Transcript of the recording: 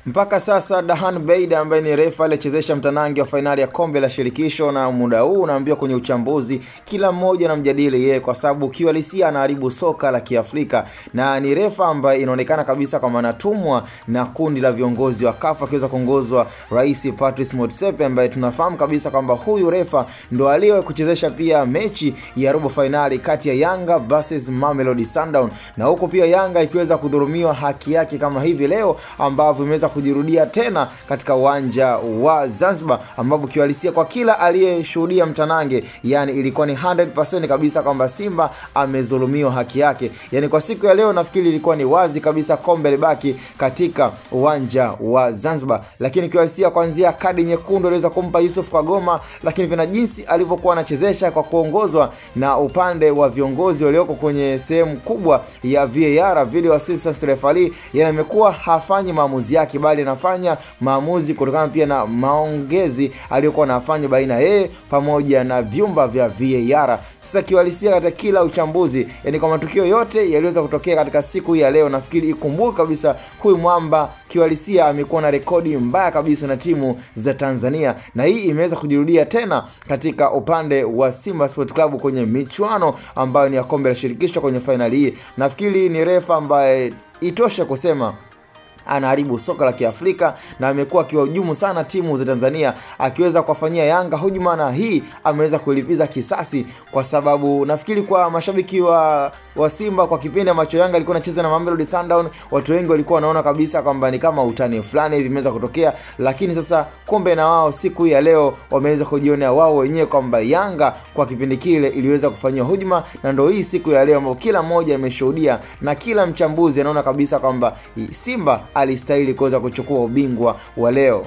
Mpaka sasa Dahan Beida ambaye ni refa aliyechezesha mtanange wa finali ya kombe la shirikisho, na muda huu unaambiwa kwenye uchambuzi kila mmoja anamjadili yeye kwa sababu kiuhalisia anaharibu soka la Kiafrika, na ni refa ambaye inaonekana kabisa kama anatumwa na kundi la viongozi wa CAF akiweza kuongozwa Rais Patrice Motsepe, ambaye tunafahamu kabisa kwamba huyu refa ndo aliyewahi kuchezesha pia mechi ya robo finali kati ya Yanga versus Mamelodi Sundowns, na huko pia Yanga ikiweza kudhulumiwa haki yake kama hivi leo ambavyo imeweza kujirudia tena katika uwanja wa Zanzibar, ambapo kiuhalisia kwa kila aliyeshuhudia mtanange, yani ilikuwa ni 100% kabisa kwamba Simba amezulumiwa haki yake. Yani kwa siku ya leo nafikiri ilikuwa ni wazi kabisa kombe libaki katika uwanja wa Zanzibar, lakini kiuhalisia kuanzia kadi nyekundu aliweza kumpa Yusuf Kagoma, lakini pia jinsi alivyokuwa anachezesha kwa kuongozwa na upande wa viongozi walioko kwenye sehemu kubwa ya VAR, video assistance referee, yani amekuwa hafanyi maamuzi yake bali anafanya maamuzi kutokana pia na maongezi aliyokuwa anafanya baina yeye pamoja na vyumba vya VAR. Sasa kiuhalisia katika kila uchambuzi, yani kwa matukio yote yaliweza kutokea katika siku ya leo, nafikiri ikumbuke kabisa huyu mwamba kiuhalisia amekuwa na rekodi mbaya kabisa na timu za Tanzania, na hii imeweza kujirudia tena katika upande wa Simba Sport Club kwenye michuano ambayo ni ya kombe la shirikisho kwenye finali hii. Nafikiri ni refa ambaye itosha kusema anaharibu soka la Kiafrika, na amekuwa akiwahujumu sana timu za Tanzania, akiweza kuwafanyia Yanga hujuma, na hii ameweza kulipiza kisasi, kwa sababu nafikiri kwa mashabiki wa Simba kwa kipindi ambacho Yanga alikuwa anacheza na Mamelodi Sundowns, watu wengi walikuwa wanaona kabisa kwamba ni kama utani fulani hivi imeweza kutokea, lakini sasa kombe na wao siku ya leo wameweza kujionea wao wenyewe kwamba Yanga kwa kipindi kile iliweza kufanyia hujuma, na ndio hii siku ya leo ambapo kila mmoja ameshuhudia na kila mchambuzi anaona kabisa kwamba Simba alistahili kuweza kuchukua ubingwa wa leo.